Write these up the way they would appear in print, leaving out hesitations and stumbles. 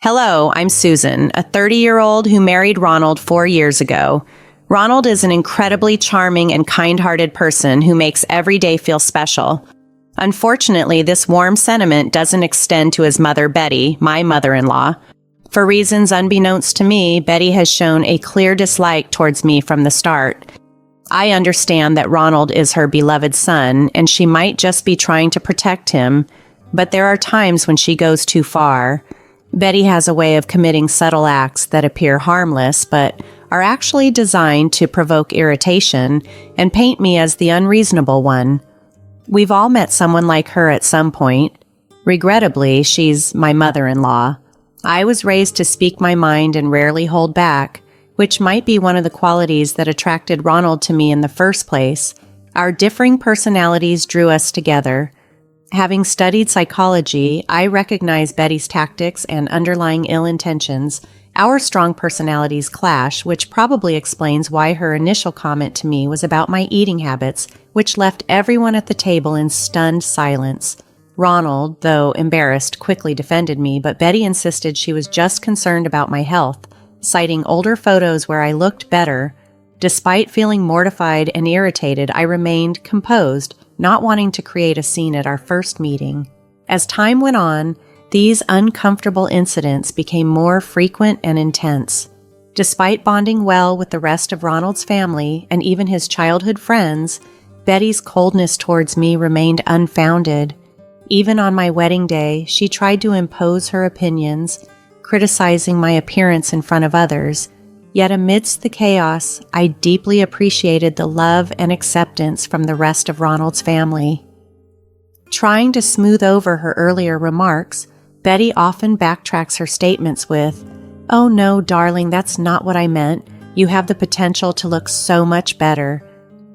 Hello, I'm Susan, a 30-year-old who married Ronald 4 years ago. Ronald is an incredibly charming and kind-hearted person who makes every day feel special. Unfortunately, this warm sentiment doesn't extend to his mother, Betty, my mother-in-law. For reasons unbeknownst to me, Betty has shown a clear dislike towards me from the start. I understand that Ronald is her beloved son, and she might just be trying to protect him, but there are times when she goes too far. Betty has a way of committing subtle acts that appear harmless, but are actually designed to provoke irritation and paint me as the unreasonable one. We've all met someone like her at some point. Regrettably, she's my mother-in-law. I was raised to speak my mind and rarely hold back, which might be one of the qualities that attracted Ronald to me in the first place. Our differing personalities drew us together. Having studied psychology, I recognize Betty's tactics and underlying ill intentions. Our strong personalities clash, which probably explains why her initial comment to me was about my eating habits, which left everyone at the table in stunned silence. Ronald, though embarrassed, quickly defended me, but Betty insisted she was just concerned about my health, citing older photos where I looked better. Despite feeling mortified and irritated, I remained composed, not wanting to create a scene at our first meeting. As time went on, these uncomfortable incidents became more frequent and intense. Despite bonding well with the rest of Ronald's family and even his childhood friends, Betty's coldness towards me remained unfounded. Even on my wedding day, she tried to impose her opinions, criticizing my appearance in front of others. Yet amidst the chaos, I deeply appreciated the love and acceptance from the rest of Ronald's family. Trying to smooth over her earlier remarks, Betty often backtracks her statements with, "Oh no, darling, that's not what I meant. You have the potential to look so much better."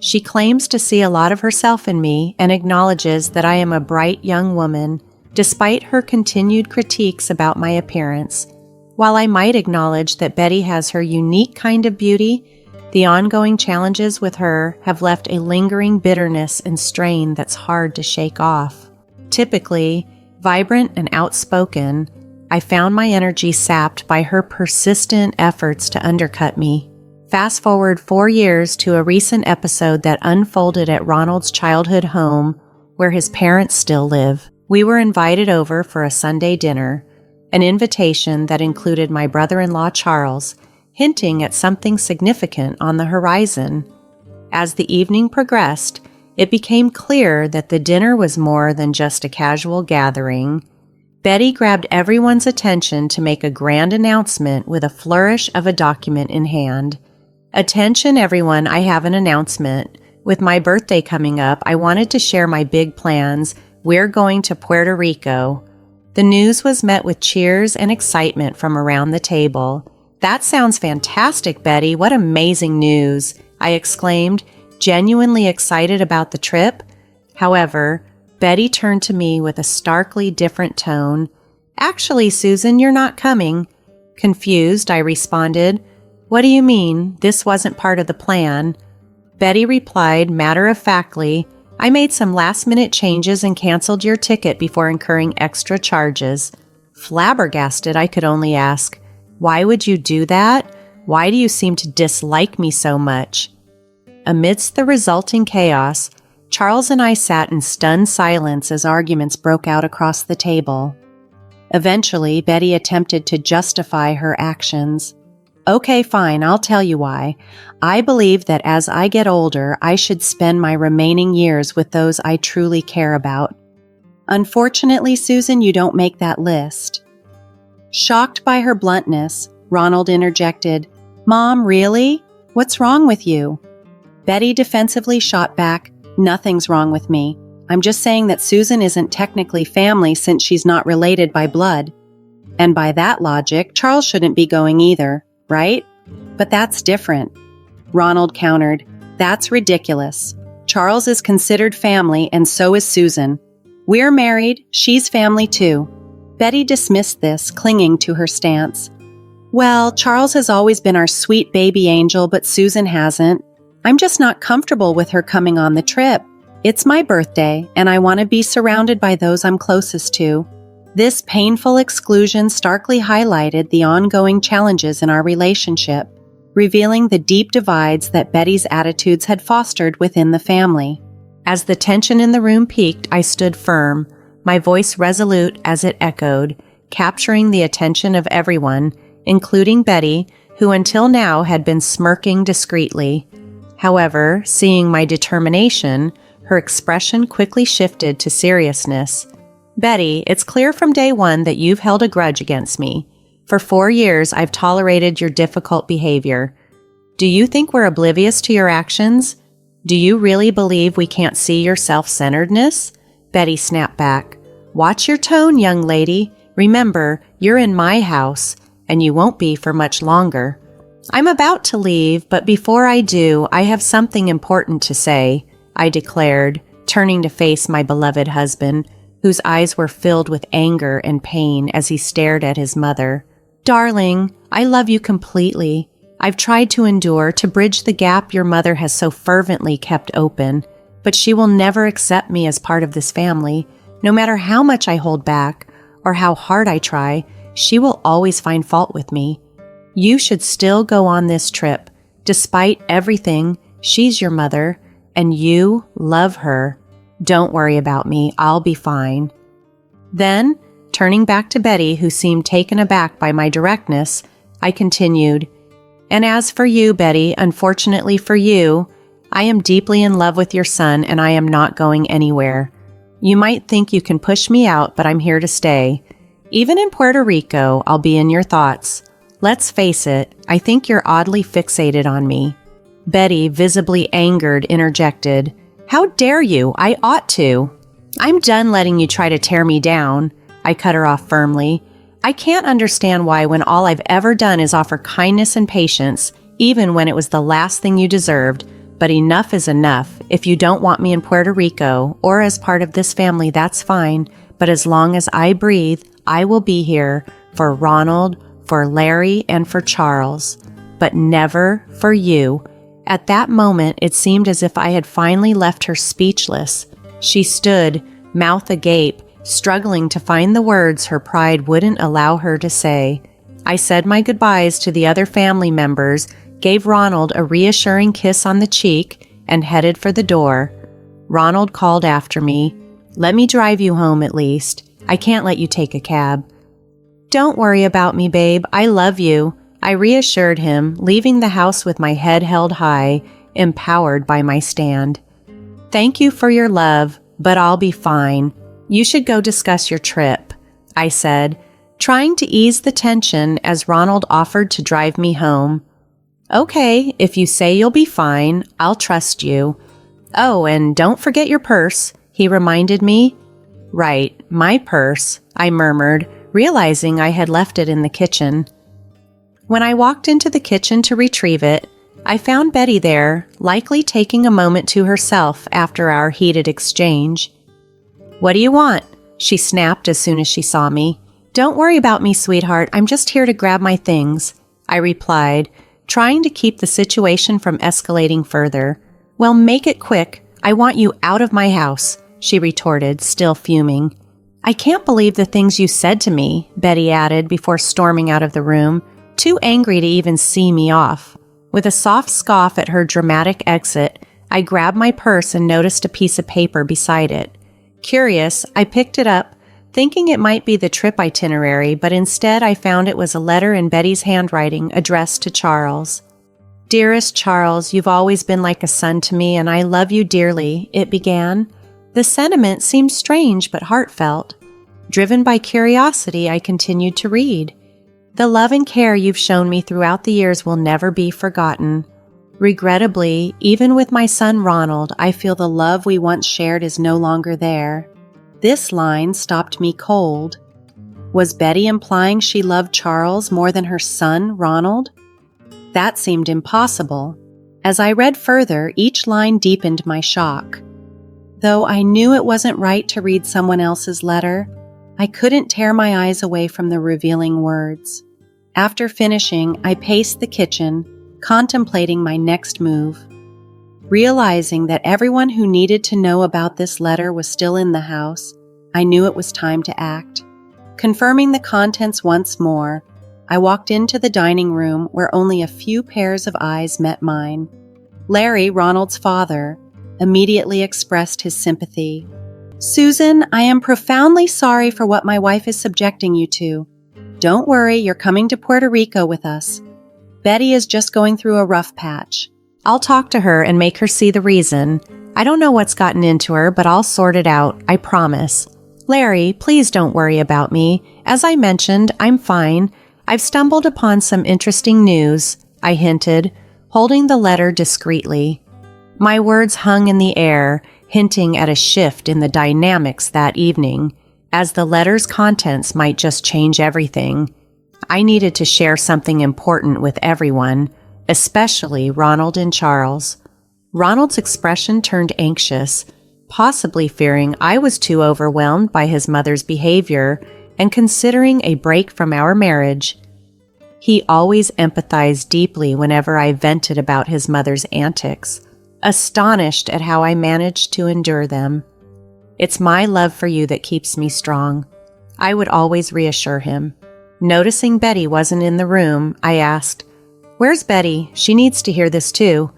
She claims to see a lot of herself in me and acknowledges that I am a bright young woman, despite her continued critiques about my appearance. While I might acknowledge that Betty has her unique kind of beauty, the ongoing challenges with her have left a lingering bitterness and strain that's hard to shake off. Typically vibrant and outspoken, I found my energy sapped by her persistent efforts to undercut me. Fast forward 4 years to a recent episode that unfolded at Ronald's childhood home, where his parents still live. We were invited over for a Sunday dinner, an invitation that included my brother-in-law Charles, hinting at something significant on the horizon. As the evening progressed, it became clear that the dinner was more than just a casual gathering. Betty grabbed everyone's attention to make a grand announcement with a flourish of a document in hand. "Attention everyone, I have an announcement. With my birthday coming up, I wanted to share my big plans. We're going to Puerto Rico." The news was met with cheers and excitement from around the table. "That sounds fantastic, Betty. What amazing news!" I exclaimed, genuinely excited about the trip. However, Betty turned to me with a starkly different tone. "Actually, Susan, you're not coming." Confused, I responded, "What do you mean? This wasn't part of the plan." Betty replied matter-of-factly, "I made some last-minute changes and canceled your ticket before incurring extra charges." Flabbergasted, I could only ask, "Why would you do that? Why do you seem to dislike me so much?" Amidst the resulting chaos, Charles and I sat in stunned silence as arguments broke out across the table. Eventually, Betty attempted to justify her actions. "Okay, fine, I'll tell you why. I believe that as I get older, I should spend my remaining years with those I truly care about. Unfortunately, Susan, you don't make that list." Shocked by her bluntness, Ronald interjected, "Mom, really? What's wrong with you?" Betty defensively shot back, "Nothing's wrong with me. I'm just saying that Susan isn't technically family since she's not related by blood. And by that logic, Charles shouldn't be going either, right? But that's different." Ronald countered, "That's ridiculous. Charles is considered family and so is Susan. We're married, she's family too." Betty dismissed this, clinging to her stance. "Well, Charles has always been our sweet baby angel, but Susan hasn't. I'm just not comfortable with her coming on the trip. It's my birthday, and I want to be surrounded by those I'm closest to. This painful exclusion starkly highlighted the ongoing challenges in our relationship, revealing the deep divides that Betty's attitudes had fostered within the family. As the tension in the room peaked, I stood firm, my voice resolute as it echoed, capturing the attention of everyone, including Betty, who until now had been smirking discreetly. However, seeing my determination, her expression quickly shifted to seriousness. "Betty, it's clear from day one that you've held a grudge against me. For 4 years, I've tolerated your difficult behavior. Do you think we're oblivious to your actions? Do you really believe we can't see your self-centeredness?" Betty snapped back. "Watch your tone, young lady. Remember, you're in my house, and you won't be for much longer." "I'm about to leave, but before I do, I have something important to say," I declared, turning to face my beloved husband, whose eyes were filled with anger and pain as he stared at his mother. "Darling, I love you completely. I've tried to endure to bridge the gap your mother has so fervently kept open, but she will never accept me as part of this family. No matter how much I hold back or how hard I try, she will always find fault with me. You should still go on this trip. Despite everything, she's your mother, and you love her. Don't worry about me. I'll be fine." Then, turning back to Betty, who seemed taken aback by my directness, I continued, "And as for you, Betty, unfortunately for you, I am deeply in love with your son, and I am not going anywhere. You might think you can push me out, but I'm here to stay. Even in Puerto Rico, I'll be in your thoughts. Let's face it, I think you're oddly fixated on me." Betty, visibly angered, interjected, "How dare you? I ought to." "I'm done letting you try to tear me down," I cut her off firmly. "I can't understand why, when all I've ever done is offer kindness and patience, even when it was the last thing you deserved, but enough is enough. If you don't want me in Puerto Rico or as part of this family, that's fine, but as long as I breathe, I will be here for Ronald, for Larry, and for Charles, but never for you." At that moment, it seemed as if I had finally left her speechless. She stood, mouth agape, struggling to find the words her pride wouldn't allow her to say. I said my goodbyes to the other family members, gave Ronald a reassuring kiss on the cheek, and headed for the door. Ronald called after me, "Let me drive you home at least. I can't let you take a cab." "Don't worry about me, babe. I love you," I reassured him, leaving the house with my head held high, empowered by my stand. "Thank you for your love, but I'll be fine. You should go discuss your trip," I said, trying to ease the tension as Ronald offered to drive me home. "Okay, if you say you'll be fine, I'll trust you. Oh, and don't forget your purse," he reminded me. "Right, my purse," I murmured, realizing I had left it in the kitchen. When I walked into the kitchen to retrieve it, I found Betty there, likely taking a moment to herself after our heated exchange. "What do you want?" she snapped as soon as she saw me. "Don't worry about me, sweetheart. I'm just here to grab my things," I replied, trying to keep the situation from escalating further. "Well, make it quick. I want you out of my house," she retorted, still fuming. "I can't believe the things you said to me," Betty added before storming out of the room, too angry to even see me off. With a soft scoff at her dramatic exit, I grabbed my purse and noticed a piece of paper beside it. Curious, I picked it up, thinking it might be the trip itinerary, but instead I found it was a letter in Betty's handwriting addressed to Charles. "Dearest Charles, you've always been like a son to me, and I love you dearly," it began. The sentiment seemed strange but heartfelt. Driven by curiosity, I continued to read. "The love and care you've shown me throughout the years will never be forgotten. Regrettably, even with my son Ronald, I feel the love we once shared is no longer there." This line stopped me cold. Was Betty implying she loved Charles more than her son, Ronald? That seemed impossible. As I read further, each line deepened my shock. Though I knew it wasn't right to read someone else's letter, I couldn't tear my eyes away from the revealing words. After finishing, I paced the kitchen, contemplating my next move. Realizing that everyone who needed to know about this letter was still in the house, I knew it was time to act. Confirming the contents once more, I walked into the dining room where only a few pairs of eyes met mine. Larry, Ronald's father, immediately expressed his sympathy. "Susan, I am profoundly sorry for what my wife is subjecting you to. Don't worry, you're coming to Puerto Rico with us. Betty is just going through a rough patch. I'll talk to her and make her see the reason. I don't know what's gotten into her, but I'll sort it out, I promise. Larry, please don't worry about me. As I mentioned, I'm fine. I've stumbled upon some interesting news," I hinted, holding the letter discreetly. My words hung in the air, hinting at a shift in the dynamics that evening, as the letter's contents might just change everything. I needed to share something important with everyone, especially Ronald and Charles. Ronald's expression turned anxious, possibly fearing I was too overwhelmed by his mother's behavior and considering a break from our marriage. He always empathized deeply whenever I vented about his mother's antics, astonished at how I managed to endure them. "It's my love for you that keeps me strong," I would always reassure him. Noticing Betty wasn't in the room, I asked, "Where's Betty? She needs to hear this too."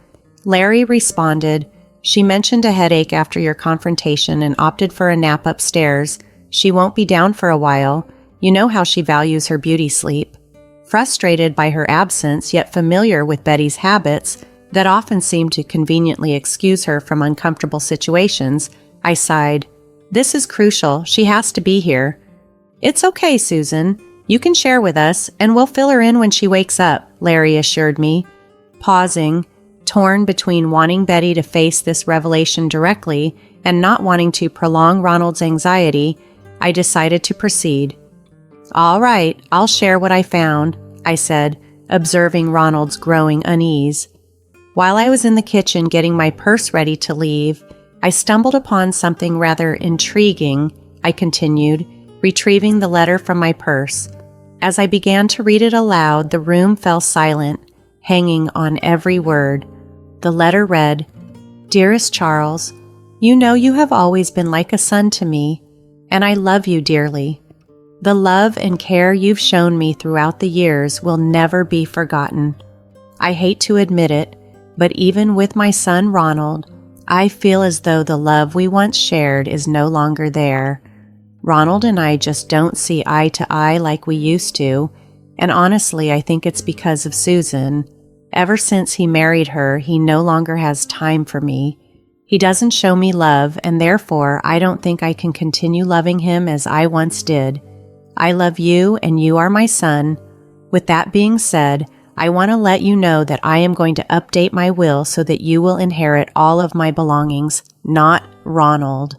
Larry responded, "She mentioned a headache after your confrontation and opted for a nap upstairs. She won't be down for a while. You know how she values her beauty sleep." Frustrated by her absence, yet familiar with Betty's habits that often seemed to conveniently excuse her from uncomfortable situations, I sighed. "This is crucial. She has to be here." "It's okay, Susan. You can share with us, and we'll fill her in when she wakes up," Larry assured me. Pausing, torn between wanting Betty to face this revelation directly and not wanting to prolong Ronald's anxiety, I decided to proceed. "All right, I'll share what I found," I said, observing Ronald's growing unease. While I was in the kitchen getting my purse ready to leave, I stumbled upon something rather intriguing, I continued, retrieving the letter from my purse. As I began to read it aloud, the room fell silent, hanging on every word. The letter read, "Dearest Charles, you know you have always been like a son to me, and I love you dearly. The love and care you've shown me throughout the years will never be forgotten. I hate to admit it, but even with my son Ronald, I feel as though the love we once shared is no longer there. Ronald and I just don't see eye to eye like we used to, and honestly, I think it's because of Susan. Ever since he married her, he no longer has time for me. He doesn't show me love, and therefore, I don't think I can continue loving him as I once did. I love you, and you are my son. With that being said, I want to let you know that I am going to update my will so that you will inherit all of my belongings, not Ronald."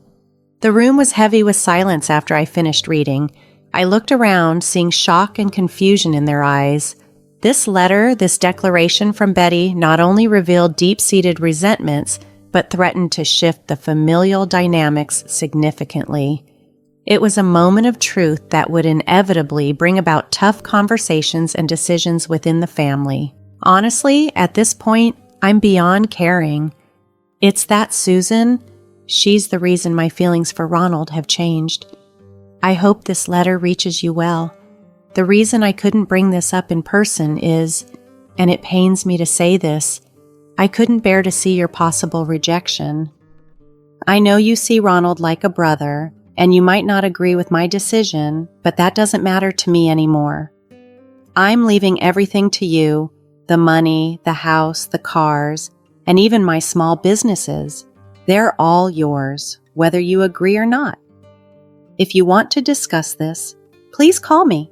The room was heavy with silence after I finished reading. I looked around, seeing shock and confusion in their eyes. This letter, this declaration from Betty, not only revealed deep-seated resentments, but threatened to shift the familial dynamics significantly. It was a moment of truth that would inevitably bring about tough conversations and decisions within the family. Honestly, at this point, I'm beyond caring. It's that Susan. She's the reason my feelings for Ronald have changed. I hope this letter reaches you well. The reason I couldn't bring this up in person is, and it pains me to say this, I couldn't bear to see your possible rejection. I know you see Ronald like a brother, and you might not agree with my decision, but that doesn't matter to me anymore. I'm leaving everything to you, the money, the house, the cars, and even my small businesses. They're all yours, whether you agree or not. If you want to discuss this, please call me.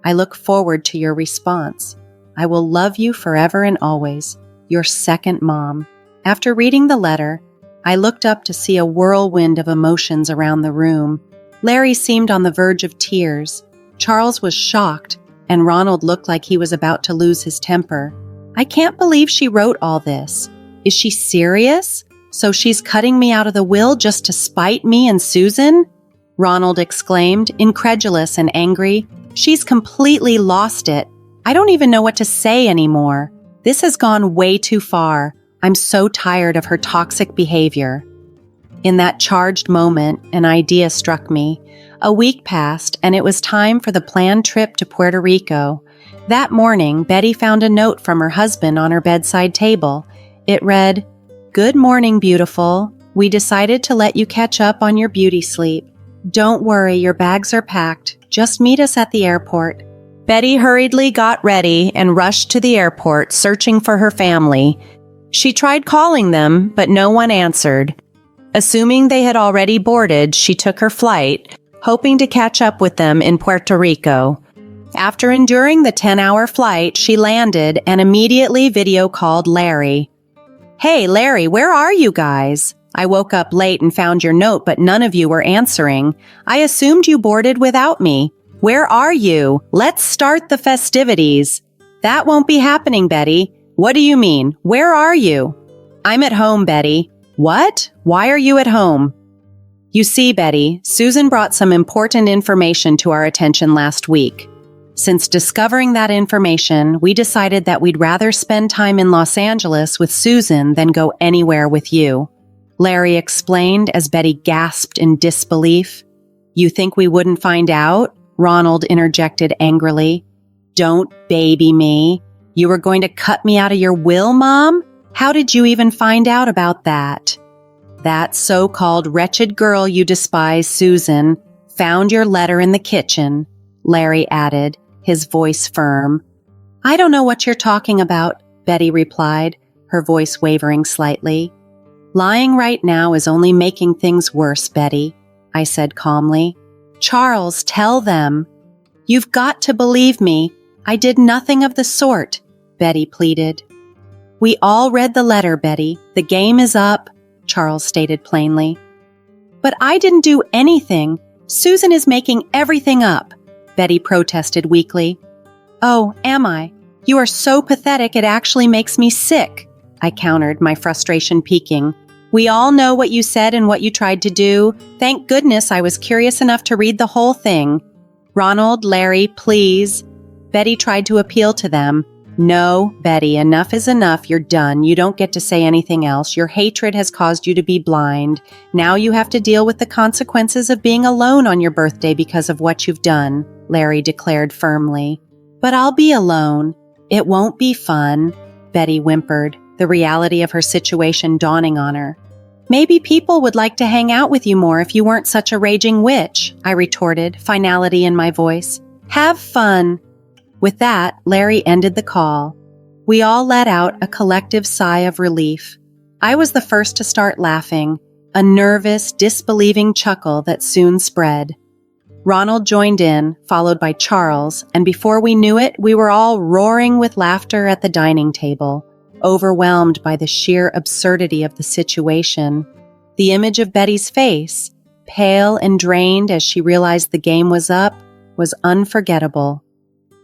I look forward to your response. I will love you forever and always, your second mom." After reading the letter, I looked up to see a whirlwind of emotions around the room. Larry seemed on the verge of tears. Charles was shocked, and Ronald looked like he was about to lose his temper. "I can't believe she wrote all this. Is she serious? So she's cutting me out of the will just to spite me and Susan?" Ronald exclaimed, incredulous and angry. "She's completely lost it. I don't even know what to say anymore. This has gone way too far. I'm so tired of her toxic behavior." In that charged moment, an idea struck me. A week passed, and it was time for the planned trip to Puerto Rico. That morning, Betty found a note from her husband on her bedside table. It read, "Good morning, beautiful. We decided to let you catch up on your beauty sleep. Don't worry, your bags are packed. Just meet us at the airport." Betty hurriedly got ready and rushed to the airport, searching for her family. She tried calling them, but no one answered. Assuming they had already boarded, she took her flight, hoping to catch up with them in Puerto Rico. After enduring the 10-hour flight, she landed and immediately video called Larry. "Hey, Larry, where are you guys? I woke up late and found your note, but none of you were answering. I assumed you boarded without me. Where are you? Let's start the festivities." "That won't be happening, Betty." "What do you mean? Where are you?" "I'm at home, Betty." "What? Why are you at home?" "You see, Betty, Susan brought some important information to our attention last week. Since discovering that information, we decided that we'd rather spend time in Los Angeles with Susan than go anywhere with you," Larry explained as Betty gasped in disbelief. "You think we wouldn't find out?" Ronald interjected angrily. "Don't baby me. You were going to cut me out of your will, Mom? How did you even find out about that?" "That so-called wretched girl you despise, Susan, found your letter in the kitchen," Larry added, his voice firm. "I don't know what you're talking about," Betty replied, her voice wavering slightly. "Lying right now is only making things worse, Betty," I said calmly. "Charles, tell them." "You've got to believe me. I did nothing of the sort," Betty pleaded. "We all read the letter, Betty. The game is up," Charles stated plainly. "But I didn't do anything. Susan is making everything up," Betty protested weakly. "Oh, am I? You are so pathetic it actually makes me sick," I countered, my frustration peaking. "We all know what you said and what you tried to do. Thank goodness I was curious enough to read the whole thing." "Ronald, Larry, please." Betty tried to appeal to them. "No, Betty, enough is enough. You're done. You don't get to say anything else. Your hatred has caused you to be blind. Now you have to deal with the consequences of being alone on your birthday because of what you've done," Larry declared firmly. "But I'll be alone. It won't be fun," Betty whimpered, the reality of her situation dawning on her. "Maybe people would like to hang out with you more if you weren't such a raging witch," I retorted, finality in my voice. "Have fun." With that, Larry ended the call. We all let out a collective sigh of relief. I was the first to start laughing, a nervous, disbelieving chuckle that soon spread. Ronald joined in, followed by Charles, and before we knew it, we were all roaring with laughter at the dining table, overwhelmed by the sheer absurdity of the situation. The image of Betty's face, pale and drained as she realized the game was up, was unforgettable.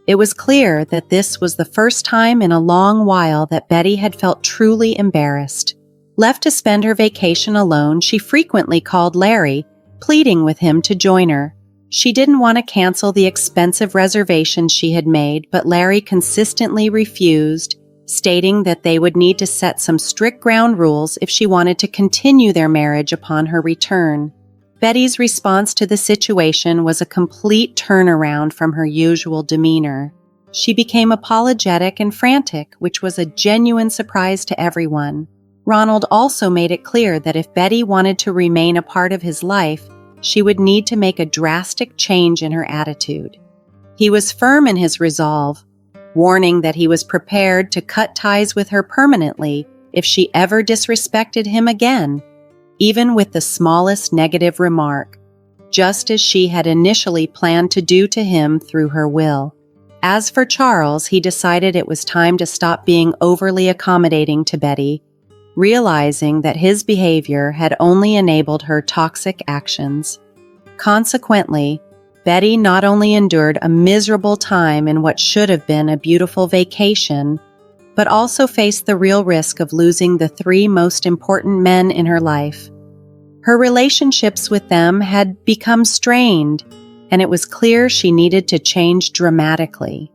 It was clear that this was the first time in a long while that Betty had felt truly embarrassed. Left to spend her vacation alone, she frequently called Larry, pleading with him to join her. She didn't want to cancel the expensive reservations she had made, but Larry consistently refused, stating that they would need to set some strict ground rules if she wanted to continue their marriage upon her return. Betty's response to the situation was a complete turnaround from her usual demeanor. She became apologetic and frantic, which was a genuine surprise to everyone. Ronald also made it clear that if Betty wanted to remain a part of his life, she would need to make a drastic change in her attitude. He was firm in his resolve, warning that he was prepared to cut ties with her permanently if she ever disrespected him again, even with the smallest negative remark, just as she had initially planned to do to him through her will. As for Charles, he decided it was time to stop being overly accommodating to Betty, realizing that his behavior had only enabled her toxic actions. Consequently, Betty not only endured a miserable time in what should have been a beautiful vacation, but also faced the real risk of losing the three most important men in her life. Her relationships with them had become strained, and it was clear she needed to change dramatically.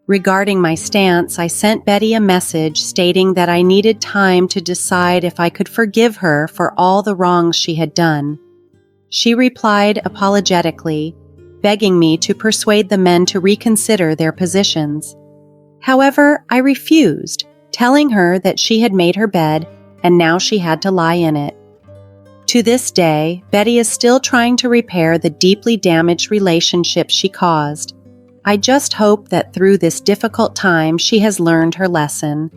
Regarding my stance, I sent Betty a message stating that I needed time to decide if I could forgive her for all the wrongs she had done. She replied apologetically, begging me to persuade the men to reconsider their positions. However, I refused, telling her that she had made her bed and now she had to lie in it. To this day, Betty is still trying to repair the deeply damaged relationship she caused. I just hope that through this difficult time she has learned her lesson